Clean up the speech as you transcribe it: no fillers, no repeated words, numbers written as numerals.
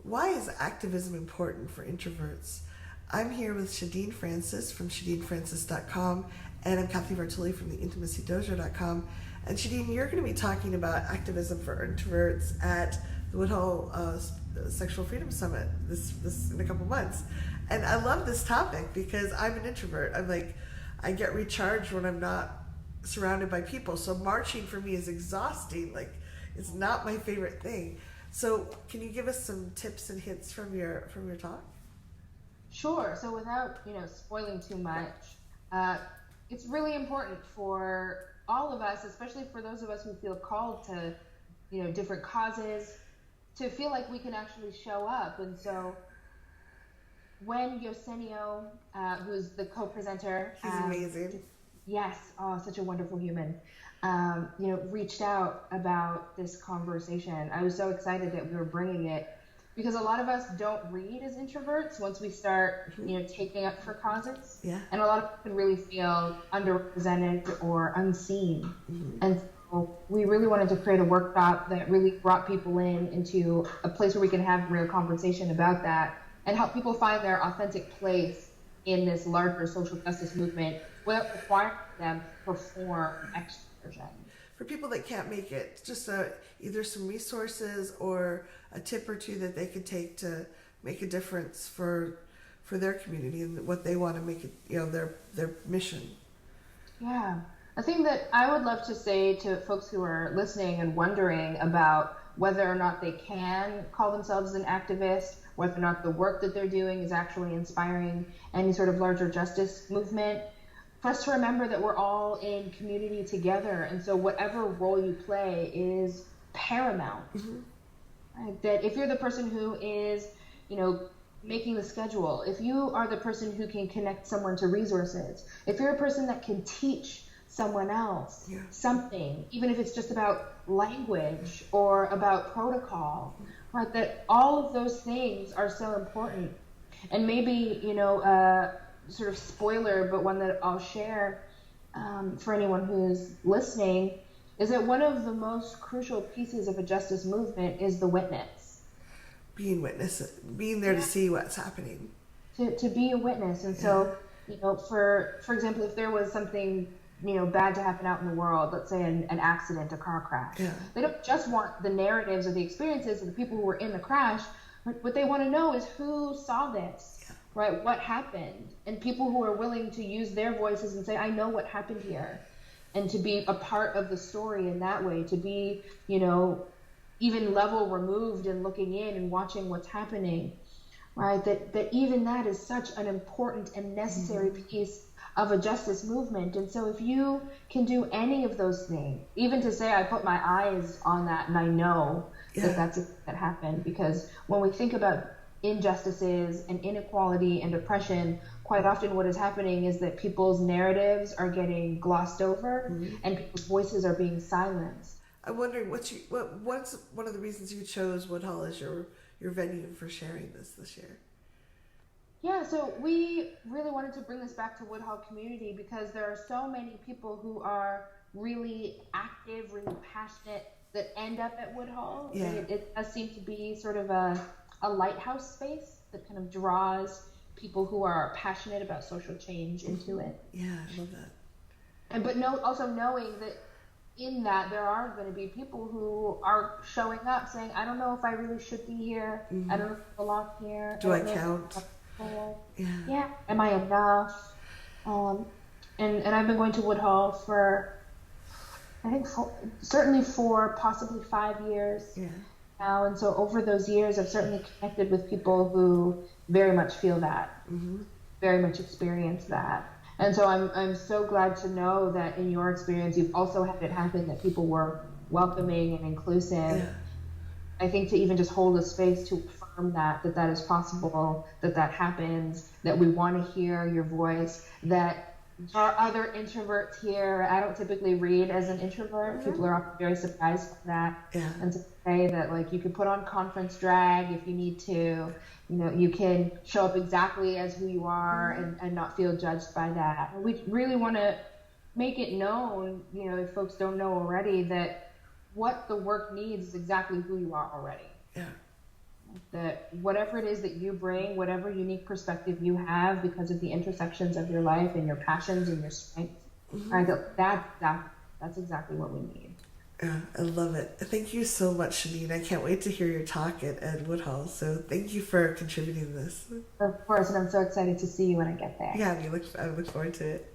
Why is activism important for introverts? I'm here with Shadeen Francis from ShadeenFrancis.com, and I'm Kathy Vartuli from the IntimacyDojo.com. And Shadeen, you're going to be talking about activism for introverts at the Woodhull Sexual Freedom Summit this in a couple months. And I love this topic because I'm an introvert. I get recharged when I'm not surrounded by people. So marching for me is exhausting. It's not my favorite thing. So can you give us some tips and hints from your talk? Sure. So without spoiling too much, it's really important for all of us, especially for those of us who feel called to different causes, to feel like we can actually show up. And so when Yosenio, who's the co-presenter, he's amazing. Yes, oh, such a wonderful human. Reached out about this conversation. I was so excited that we were bringing it because a lot of us don't read as introverts once we start, taking up for causes. Yeah. And a lot of us can really feel underrepresented or unseen. Mm-hmm. And so we really wanted to create a workshop that really brought people into a place where we can have real conversation about that and help people find their authentic place in this larger social justice movement without requiring them to perform extroversion. For people that can't make it, just either some resources or a tip or two that they could take to make a difference for their community and what they want to make it, their mission. Yeah. A thing that I would love to say to folks who are listening and wondering about whether or not they can call themselves an activist, whether or not the work that they're doing is actually inspiring any sort of larger justice movement, for us to remember that we're all in community together. And so whatever role you play is paramount. Mm-hmm. Right? That if you're the person who is, making the schedule, if you are the person who can connect someone to resources, if you're a person that can teach someone else something, even if it's just about language or about protocol, right? That all of those things are so important. And maybe, sort of spoiler, but one that I'll share for anyone who's listening, is that one of the most crucial pieces of a justice movement is the witness. Being there to see what's happening. To be a witness. And so, for example, if there was something bad to happen out in the world, let's say an accident, a car crash. Yeah. They don't just want the narratives or the experiences of the people who were in the crash. What they want to know is who saw this, right? What happened? And people who are willing to use their voices and say, I know what happened here. And to be a part of the story in that way, to be, even level removed and looking in and watching what's happening, right? That even that is such an important and necessary piece of a justice movement. And so if you can do any of those things, even to say I put my eyes on that and I know that happened, because when we think about injustices and inequality and oppression, quite often what is happening is that people's narratives are getting glossed over and people's voices are being silenced. I'm wondering what's one of the reasons you chose Woodhull as your venue for sharing this year? Yeah, so we really wanted to bring this back to Woodhull community because there are so many people who are really active, really passionate that end up at Woodhull. Yeah. It does seem to be sort of a lighthouse space that kind of draws people who are passionate about social change into it. Yeah, I love that. But also knowing that in that there are going to be people who are showing up saying, I don't know if I really should be here. Mm-hmm. I don't know if I belong here. Do I count? Yeah. Am I enough? And I've been going to Woodhull for, I think, certainly for possibly 5 years now. And so over those years, I've certainly connected with people who very much feel that, very much experience that. And so I'm so glad to know that in your experience, you've also had it happen that people were welcoming and inclusive. Yeah. I think to even just hold a space to affirm that is possible, that happens, that we want to hear your voice, that there are other introverts here. I don't typically read as an introvert. Mm-hmm. People are often very surprised by that. Yeah. And to say that you can put on conference drag if you need to, you can show up exactly as who you are and not feel judged by that. We really want to make it known, if folks don't know already, that what the work needs is exactly who you are already. Yeah. that whatever it is that you bring, whatever unique perspective you have because of the intersections of your life and your passions and your strengths, right, that's exactly what we need. Yeah, I love it. Thank you so much, Shadeen. I can't wait to hear your talk at Woodhull. So thank you for contributing this. Of course, and I'm so excited to see you when I get there. Yeah, I look forward to it.